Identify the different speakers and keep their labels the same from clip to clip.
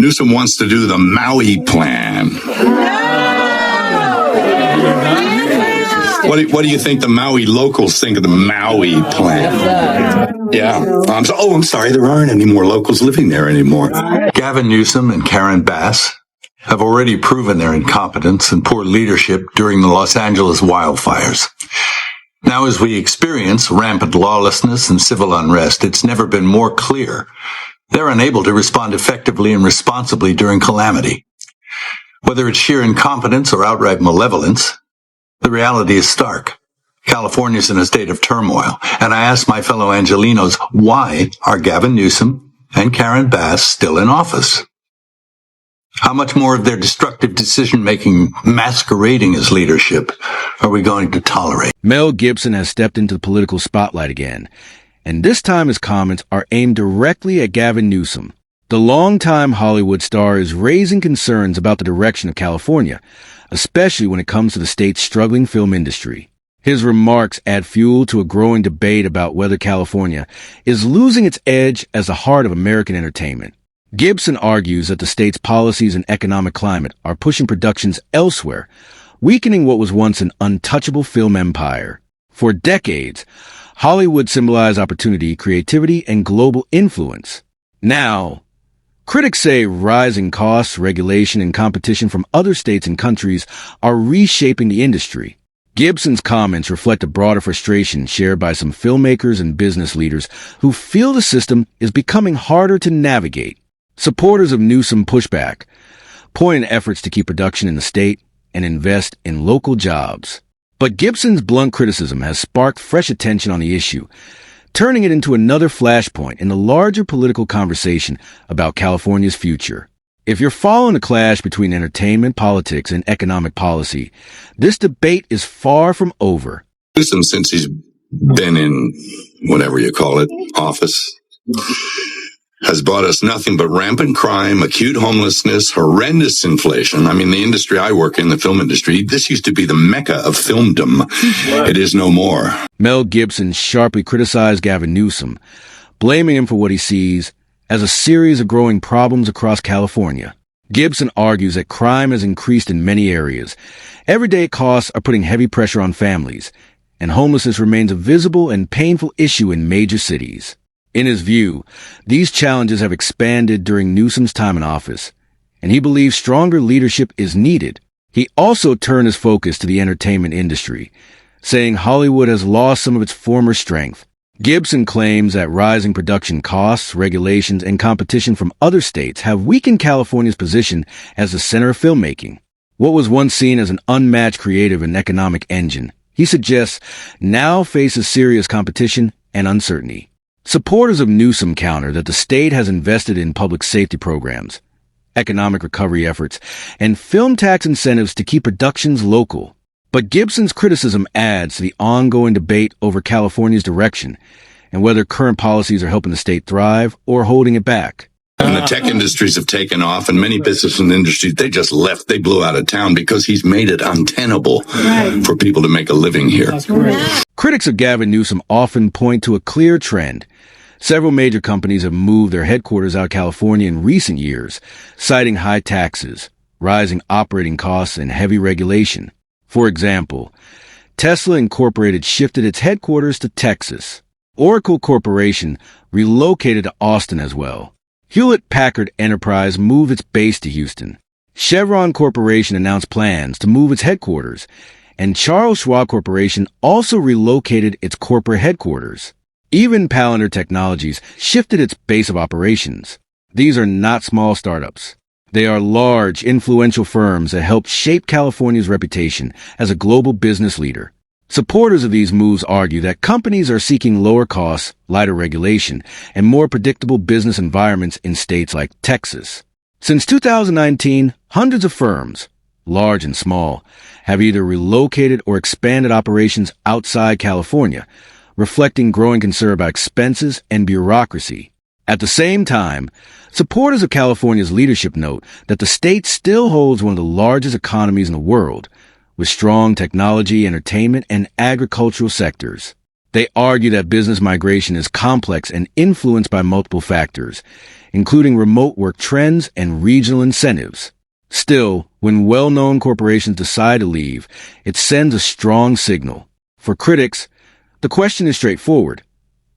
Speaker 1: Newsom wants to do the Maui plan. What do you think the Maui locals think of the Maui plan? Yeah. I'm sorry, there aren't any more locals living there anymore.
Speaker 2: Gavin Newsom and Karen Bass have already proven their incompetence and poor leadership during the Los Angeles wildfires. Now, as we experience rampant lawlessness and civil unrest, it's never been more clear they're unable to respond effectively and responsibly during calamity. Whether it's sheer incompetence or outright malevolence, the reality is stark. California's in a state of turmoil, and I ask my fellow Angelenos, why are Gavin Newsom and Karen Bass still in office? How much more of their destructive decision-making masquerading as leadership are we going to tolerate?
Speaker 3: Mel Gibson has stepped into the political spotlight again, and this time his comments are aimed directly at Gavin Newsom. The longtime Hollywood star is raising concerns about the direction of California, especially when it comes to the state's struggling film industry. His remarks add fuel to a growing debate about whether California is losing its edge as the heart of American entertainment. Gibson argues that the state's policies and economic climate are pushing productions elsewhere, weakening what was once an untouchable film empire. For decades, Hollywood symbolized opportunity, creativity, and global influence. Now, critics say rising costs, regulation, and competition from other states and countries are reshaping the industry. Gibson's comments reflect a broader frustration shared by some filmmakers and business leaders who feel the system is becoming harder to navigate. Supporters of Newsom push back, point in efforts to keep production in the state and invest in local jobs. But Gibson's blunt criticism has sparked fresh attention on the issue, turning it into another flashpoint in the larger political conversation about California's future. If you're following the clash between entertainment, politics, and economic policy, this debate is far from over.
Speaker 1: Newsom, since he's been in whatever you call it, office, has brought us nothing but rampant crime, acute homelessness, horrendous inflation. I mean, the industry I work in, the film industry, this used to be the mecca of filmdom. It is no more.
Speaker 3: Mel Gibson sharply criticized Gavin Newsom, blaming him for what he sees as a series of growing problems across California. Gibson argues that crime has increased in many areas. Everyday costs are putting heavy pressure on families, and homelessness remains a visible and painful issue in major cities. In his view, these challenges have expanded during Newsom's time in office, and he believes stronger leadership is needed. He also turned his focus to the entertainment industry, saying Hollywood has lost some of its former strength. Gibson claims that rising production costs, regulations, and competition from other states have weakened California's position as the center of filmmaking. What was once seen as an unmatched creative and economic engine, he suggests, now faces serious competition and uncertainty. Supporters of Newsom counter that the state has invested in public safety programs, economic recovery efforts, and film tax incentives to keep productions local. But Gibson's criticism adds to the ongoing debate over California's direction and whether current policies are helping the state thrive or holding it back.
Speaker 1: And the tech industries have taken off, and many businesses and industries, they just left. They blew out of town because he's made it untenable for people to make a living here.
Speaker 3: Critics of Gavin Newsom often point to a clear trend. Several major companies have moved their headquarters out of California in recent years, citing high taxes, rising operating costs, and heavy regulation. For example, Tesla Incorporated shifted its headquarters to Texas. Oracle Corporation relocated to Austin as well. Hewlett-Packard Enterprise moved its base to Houston. Chevron Corporation announced plans to move its headquarters, and Charles Schwab Corporation also relocated its corporate headquarters. Even Palantir Technologies shifted its base of operations. These are not small startups. They are large, influential firms that help shape California's reputation as a global business leader. Supporters of these moves argue that companies are seeking lower costs, lighter regulation, and more predictable business environments in states like Texas. Since 2019, hundreds of firms, large and small, have either relocated or expanded operations outside California, reflecting growing concern about expenses and bureaucracy. At the same time, supporters of California's leadership note that the state still holds one of the largest economies in the world, with strong technology, entertainment, and agricultural sectors. They argue that business migration is complex and influenced by multiple factors, including remote work trends and regional incentives. Still, when well-known corporations decide to leave, it sends a strong signal. For critics, the question is straightforward.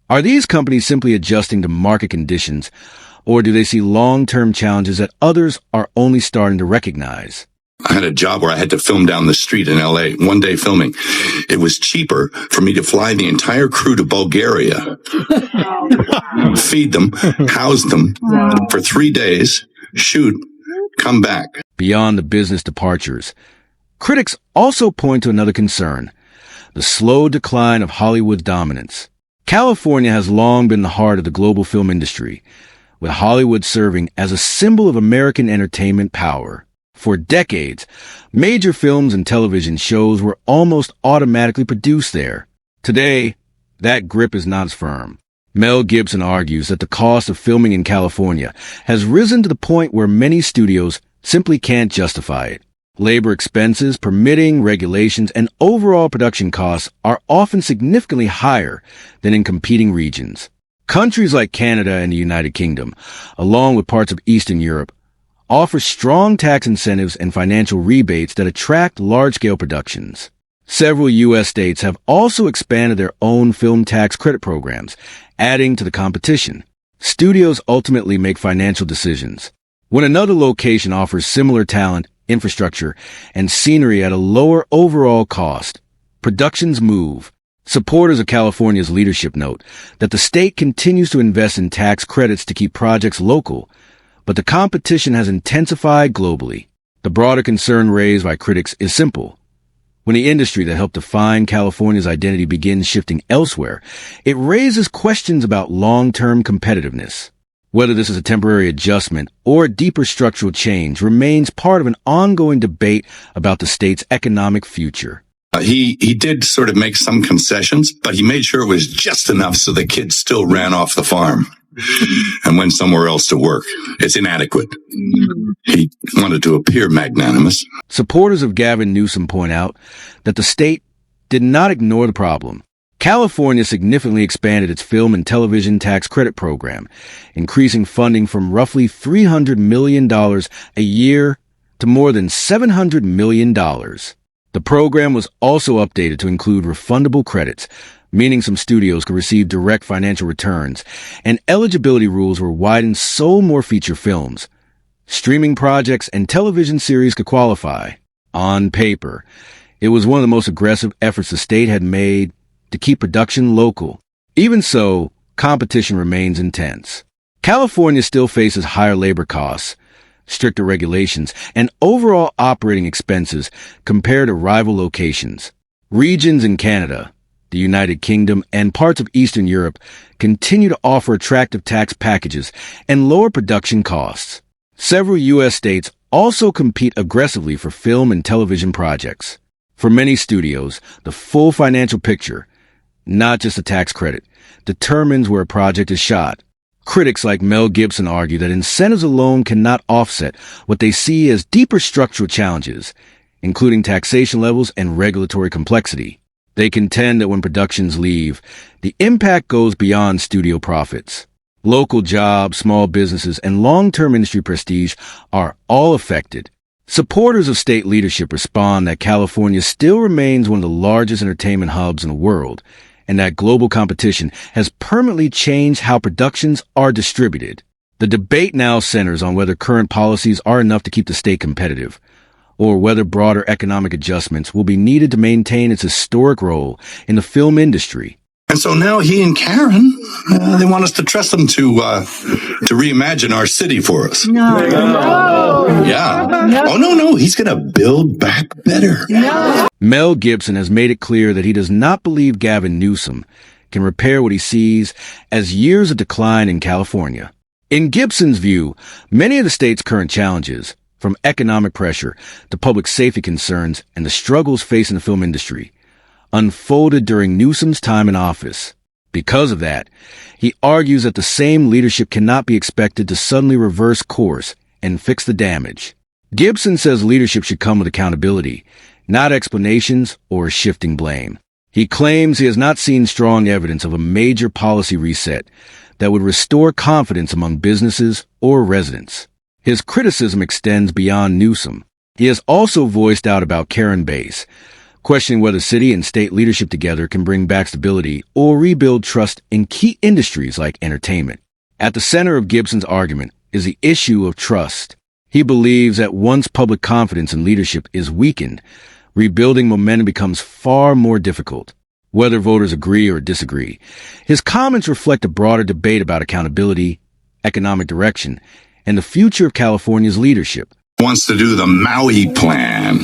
Speaker 3: Are these companies simply adjusting to market conditions, or do they see long-term challenges that others are only starting to recognize?
Speaker 1: I had a job where I had to film down the street in LA, one day filming. It was cheaper for me to fly the entire crew to Bulgaria, feed them, house them for 3 days, shoot, come back.
Speaker 3: Beyond the business departures, critics also point to another concern: the slow decline of Hollywood's dominance. California has long been the heart of the global film industry, with Hollywood serving as a symbol of American entertainment power. For decades, major films and television shows were almost automatically produced there. Today, that grip is not as firm. Mel Gibson argues that the cost of filming in California has risen to the point where many studios simply can't justify it. Labor expenses, permitting, regulations, and overall production costs are often significantly higher than in competing regions. Countries like Canada and the United Kingdom, along with parts of Eastern Europe, offer strong tax incentives and financial rebates that attract large-scale productions. Several U.S. states have also expanded their own film tax credit programs, adding to the competition. Studios ultimately make financial decisions. When another location offers similar talent, infrastructure, and scenery at a lower overall cost, productions move. Supporters of California's leadership note that the state continues to invest in tax credits to keep projects local, but the competition has intensified globally. The broader concern raised by critics is simple. When the industry that helped define California's identity begins shifting elsewhere, it raises questions about long-term competitiveness. Whether this is a temporary adjustment or a deeper structural change remains part of an ongoing debate about the state's economic future.
Speaker 1: He did sort of make some concessions, but he made sure it was just enough so the kids still ran off the farm and went somewhere else to work. It's inadequate. He wanted to appear magnanimous.
Speaker 3: Supporters of Gavin Newsom point out that the state did not ignore the problem. California significantly expanded its film and television tax credit program, increasing funding from roughly $300 million a year to more than $700 million. The program was also updated to include refundable credits, meaning some studios could receive direct financial returns, and eligibility rules were widened so more feature films, streaming projects, and television series could qualify. On paper, it was one of the most aggressive efforts the state had made to keep production local. Even so, competition remains intense. California still faces higher labor costs, stricter regulations, and overall operating expenses compared to rival locations. Regions in Canada, the United Kingdom, and parts of Eastern Europe continue to offer attractive tax packages and lower production costs. Several U.S. states also compete aggressively for film and television projects. For many studios, the full financial picture, not just a tax credit, determines where a project is shot. Critics like Mel Gibson argue that incentives alone cannot offset what they see as deeper structural challenges, including taxation levels and regulatory complexity. They contend that when productions leave, the impact goes beyond studio profits. Local jobs, small businesses, and long-term industry prestige are all affected. Supporters of state leadership respond that California still remains one of the largest entertainment hubs in the world, and that global competition has permanently changed how productions are distributed. The debate now centers on whether current policies are enough to keep the state competitive, or whether broader economic adjustments will be needed to maintain its historic role in the film industry.
Speaker 1: And so now he and Karen, they want us to trust them to reimagine our city for us.
Speaker 4: No.
Speaker 1: Yeah. Oh, no. He's going to build back better.
Speaker 4: No.
Speaker 3: Mel Gibson has made it clear that he does not believe Gavin Newsom can repair what he sees as years of decline in California. In Gibson's view, many of the state's current challenges, from economic pressure to public safety concerns and the struggles facing the film industry, unfolded during Newsom's time in office. Because of that, he argues that the same leadership cannot be expected to suddenly reverse course and fix the damage. Gibson says leadership should come with accountability, not explanations or shifting blame. He claims he has not seen strong evidence of a major policy reset, that would restore confidence among businesses or residents. His criticism extends beyond Newsom. He has also voiced doubt about Karen Bass, questioning whether city and state leadership together can bring back stability or rebuild trust in key industries like entertainment. At the center of Gibson's argument is the issue of trust. He believes that once public confidence in leadership is weakened, rebuilding momentum becomes far more difficult, whether voters agree or disagree. His comments reflect a broader debate about accountability, economic direction, and the future of California's leadership.
Speaker 1: Wants to do the Maui plan.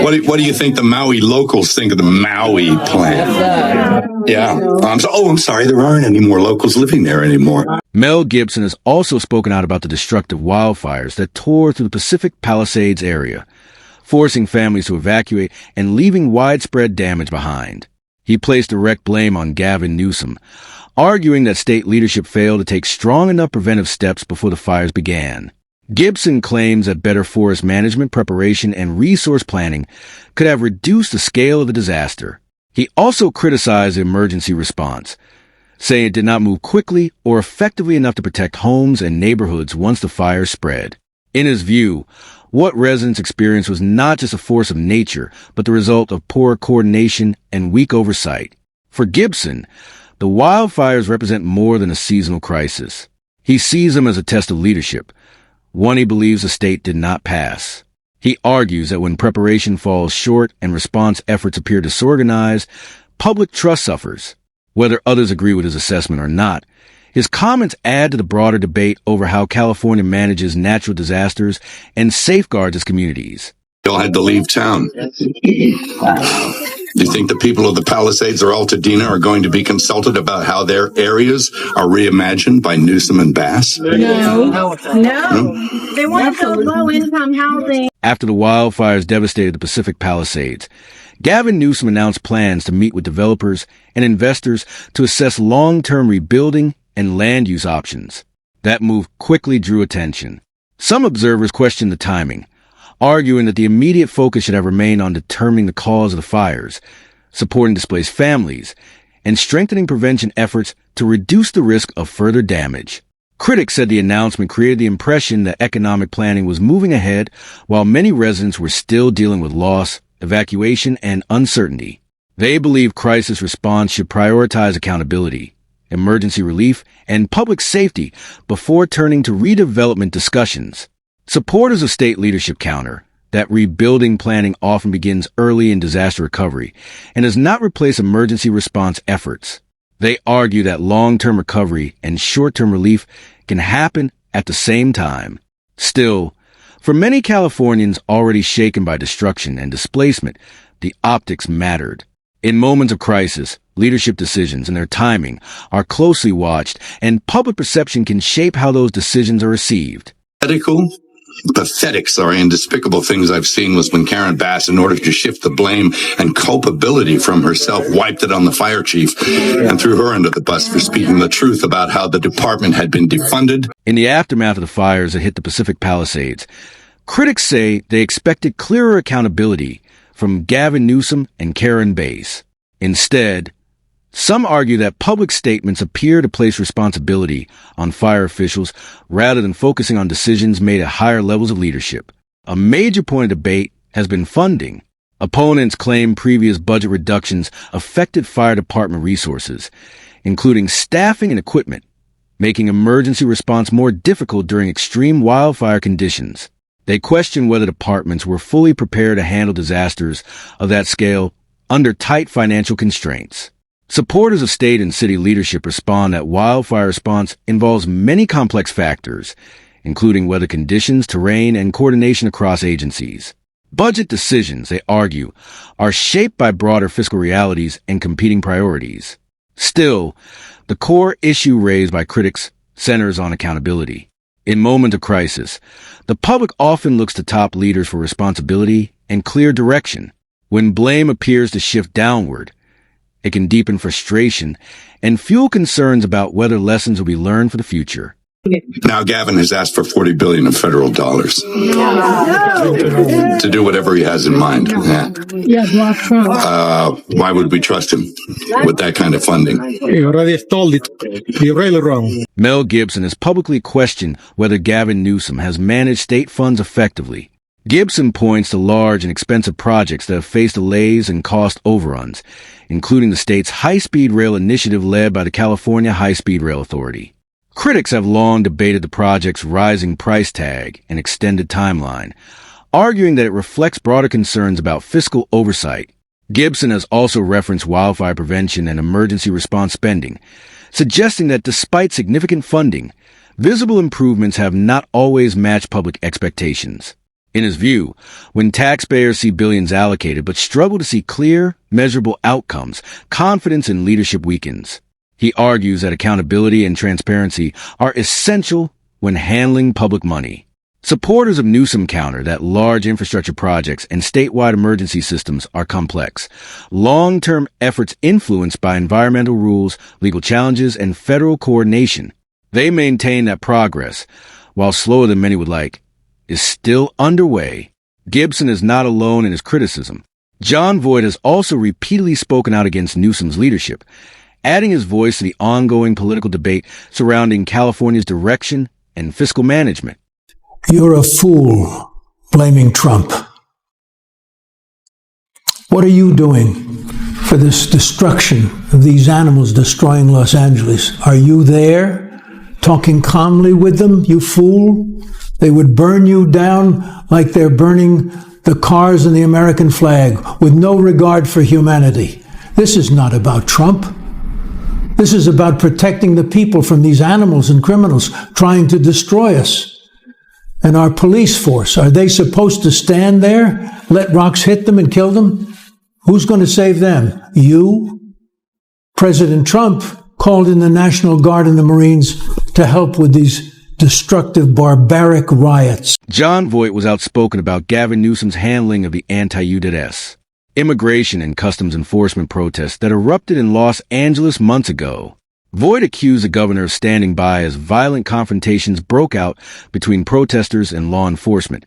Speaker 1: What do you think the Maui locals think of the Maui plan? Yeah. I'm sorry, there aren't any more locals living there anymore.
Speaker 3: Mel Gibson has also spoken out about the destructive wildfires that tore through the Pacific Palisades area, forcing families to evacuate and leaving widespread damage behind. He placed direct blame on Gavin Newsom, arguing that state leadership failed to take strong enough preventive steps before the fires began. Gibson claims that better forest management, preparation, and resource planning could have reduced the scale of the disaster. He also criticized the emergency response, saying it did not move quickly or effectively enough to protect homes and neighborhoods once the fires spread. In his view, what residents experienced was not just a force of nature, but the result of poor coordination and weak oversight. For Gibson, the wildfires represent more than a seasonal crisis. He sees them as a test of leadership, one he believes the state did not pass. He argues that when preparation falls short and response efforts appear disorganized, public trust suffers. Whether others agree with his assessment or not, his comments add to the broader debate over how California manages natural disasters and safeguards its communities.
Speaker 1: They all had to leave town. Do you think the people of the Palisades or Altadena are going to be consulted about how their areas are reimagined by Newsom and Bass?
Speaker 4: No. They want to build low-income housing.
Speaker 3: After the wildfires devastated the Pacific Palisades, Gavin Newsom announced plans to meet with developers and investors to assess long-term rebuilding and land use options. That move quickly drew attention. Some observers questioned the timing, arguing that the immediate focus should have remained on determining the cause of the fires, supporting displaced families, and strengthening prevention efforts to reduce the risk of further damage. Critics said the announcement created the impression that economic planning was moving ahead while many residents were still dealing with loss, evacuation, and uncertainty. They believe crisis response should prioritize accountability, emergency relief, and public safety before turning to redevelopment discussions. Supporters of state leadership counter that rebuilding planning often begins early in disaster recovery and does not replace emergency response efforts. They argue that long-term recovery and short-term relief can happen at the same time. Still, for many Californians already shaken by destruction and displacement, the optics mattered. In moments of crisis, leadership decisions and their timing are closely watched, and public perception can shape how those decisions are received.
Speaker 1: Pathetic, and despicable things I've seen was when Karen Bass, in order to shift the blame and culpability from herself, wiped it on the fire chief and threw her under the bus for speaking the truth about how the department had been defunded.
Speaker 3: In the aftermath of the fires that hit the Pacific Palisades, critics say they expected clearer accountability from Gavin Newsom and Karen Bass. Instead, some argue that public statements appear to place responsibility on fire officials rather than focusing on decisions made at higher levels of leadership. A major point of debate has been funding. Opponents claim previous budget reductions affected fire department resources, including staffing and equipment, making emergency response more difficult during extreme wildfire conditions. They question whether departments were fully prepared to handle disasters of that scale under tight financial constraints. Supporters of state and city leadership respond that wildfire response involves many complex factors, including weather conditions, terrain, and coordination across agencies. Budget decisions, they argue, are shaped by broader fiscal realities and competing priorities. Still, the core issue raised by critics centers on accountability. In moments of crisis, the public often looks to top leaders for responsibility and clear direction. When blame appears to shift downward, it can deepen frustration and fuel concerns about whether lessons will be learned for the future.
Speaker 1: Now Gavin has asked for $40 billion of federal dollars to do whatever he has in mind. Why would we trust him with that kind of funding?
Speaker 3: Mel Gibson has publicly questioned whether Gavin Newsom has managed state funds effectively. Gibson points to large and expensive projects that have faced delays and cost overruns, including the state's high-speed rail initiative led by the California High-Speed Rail Authority. Critics have long debated the project's rising price tag and extended timeline, arguing that it reflects broader concerns about fiscal oversight. Gibson has also referenced wildfire prevention and emergency response spending, suggesting that despite significant funding, visible improvements have not always matched public expectations. In his view, when taxpayers see billions allocated but struggle to see clear, measurable outcomes, confidence in leadership weakens. He argues that accountability and transparency are essential when handling public money. Supporters of Newsom counter that large infrastructure projects and statewide emergency systems are complex, long-term efforts influenced by environmental rules, legal challenges, and federal coordination. They maintain that progress, while slower than many would like, is still underway. Gibson is not alone in his criticism. John Voight has also repeatedly spoken out against Newsom's leadership, adding his voice to the ongoing political debate surrounding California's direction and fiscal management.
Speaker 5: You're a fool blaming Trump. What are you doing for this destruction of these animals destroying Los Angeles? Are you there talking calmly with them, you fool? They would burn you down like they're burning the cars and the American flag with no regard for humanity. This is not about Trump. This is about protecting the people from these animals and criminals trying to destroy us. And our police force, are they supposed to stand there, let rocks hit them and kill them? Who's going to save them? You? President Trump called in the National Guard and the Marines to help with these destructive, barbaric riots.
Speaker 3: John Voight was outspoken about Gavin Newsom's handling of the anti-UDS, immigration and customs enforcement protests that erupted in Los Angeles months ago. Voight accused the governor of standing by as violent confrontations broke out between protesters and law enforcement,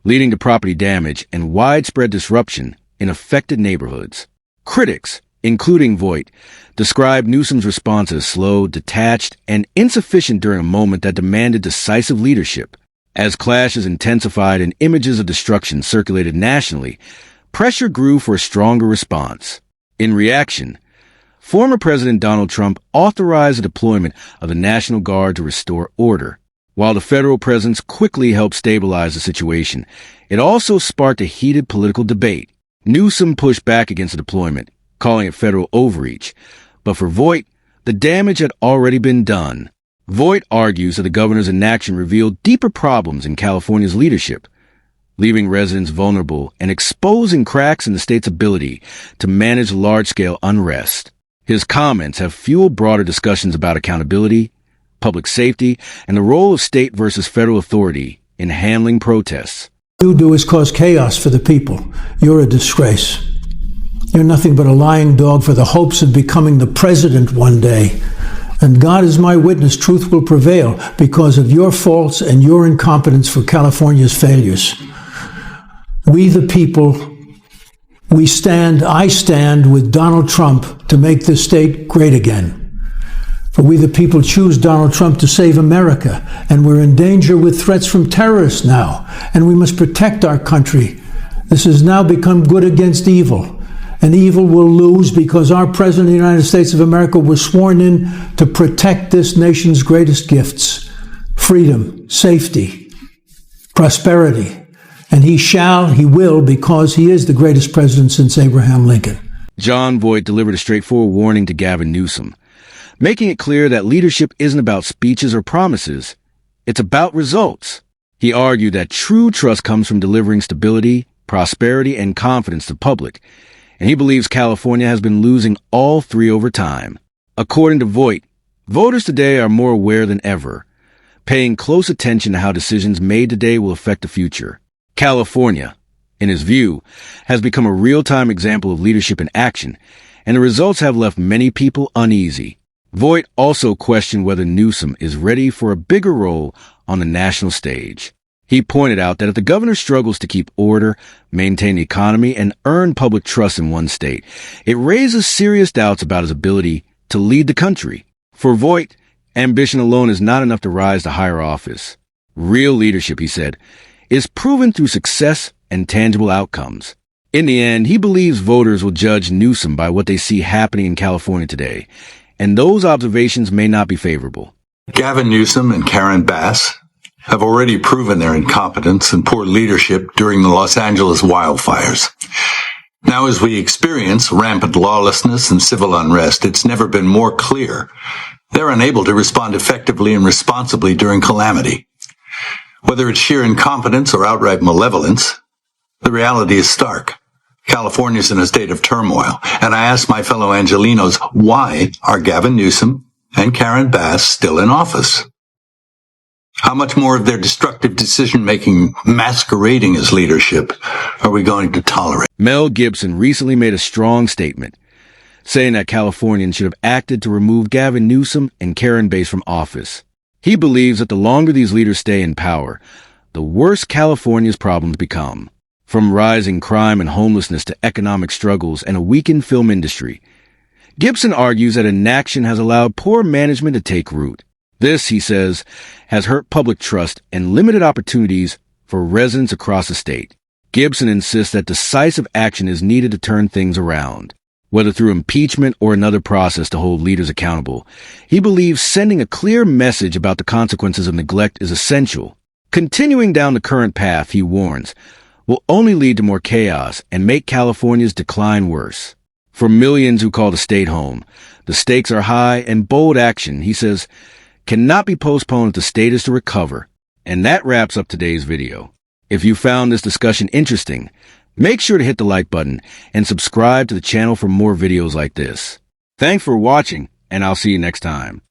Speaker 3: leading to property damage and widespread disruption in affected neighborhoods. Critics, including Voight, described Newsom's response as slow, detached, and insufficient during a moment that demanded decisive leadership. As clashes intensified and images of destruction circulated nationally, pressure grew for a stronger response. In reaction, former President Donald Trump authorized the deployment of the National Guard to restore order. While the federal presence quickly helped stabilize the situation, it also sparked a heated political debate. Newsom pushed back against the deployment, calling it federal overreach. But for Voight, the damage had already been done. Voight argues that the governor's inaction revealed deeper problems in California's leadership, leaving residents vulnerable and exposing cracks in the state's ability to manage large-scale unrest. His comments have fueled broader discussions about accountability, public safety, and the role of state versus federal authority in handling protests.
Speaker 5: What you do is cause chaos for the people. You're a disgrace. You're nothing but a lying dog for the hopes of becoming the president one day. And God is my witness, truth will prevail because of your faults and your incompetence for California's failures. We the people, I stand with Donald Trump to make this state great again. For we the people choose Donald Trump to save America, and we're in danger with threats from terrorists now, and we must protect our country. This has now become good against evil, and evil will lose because our President of the United States of America was sworn in to protect this nation's greatest gifts: freedom, safety, prosperity. And he will, because he is the greatest president since Abraham Lincoln.
Speaker 3: John Voight delivered a straightforward warning to Gavin Newsom, making it clear that leadership isn't about speeches or promises. It's about results. He argued that true trust comes from delivering stability, prosperity, and confidence to the public, and he believes California has been losing all three over time. According to Voight, voters today are more aware than ever, paying close attention to how decisions made today will affect the future. California, in his view, has become a real-time example of leadership in action, and the results have left many people uneasy. Voigt also questioned whether Newsom is ready for a bigger role on the national stage. He pointed out that if the governor struggles to keep order, maintain the economy, and earn public trust in one state, it raises serious doubts about his ability to lead the country. For Voigt, ambition alone is not enough to rise to higher office. Real leadership, he said, is proven through success and tangible outcomes. In the end, he believes voters will judge Newsom by what they see happening in California today, and those observations may not be favorable.
Speaker 2: Gavin Newsom and Karen Bass have already proven their incompetence and poor leadership during the Los Angeles wildfires. Now, as we experience rampant lawlessness and civil unrest, it's never been more clear they're unable to respond effectively and responsibly during calamity. Whether it's sheer incompetence or outright malevolence, the reality is stark. California's in a state of turmoil, and I ask my fellow Angelenos, why are Gavin Newsom and Karen Bass still in office? How much more of their destructive decision-making masquerading as leadership are we going to tolerate?
Speaker 3: Mel Gibson recently made a strong statement, saying that Californians should have acted to remove Gavin Newsom and Karen Bass from office. He believes that the longer these leaders stay in power, the worse California's problems become. From rising crime and homelessness to economic struggles and a weakened film industry, Gibson argues that inaction has allowed poor management to take root. This, he says, has hurt public trust and limited opportunities for residents across the state. Gibson insists that decisive action is needed to turn things around. Whether through impeachment or another process to hold leaders accountable, he believes sending a clear message about the consequences of neglect is essential. Continuing down the current path, he warns, will only lead to more chaos and make California's decline worse. For millions who call the state home, the stakes are high and bold action, he says, cannot be postponed if the state is to recover. And that wraps up today's video. If you found this discussion interesting, make sure to hit the like button and subscribe to the channel for more videos like this. Thanks for watching, and I'll see you next time.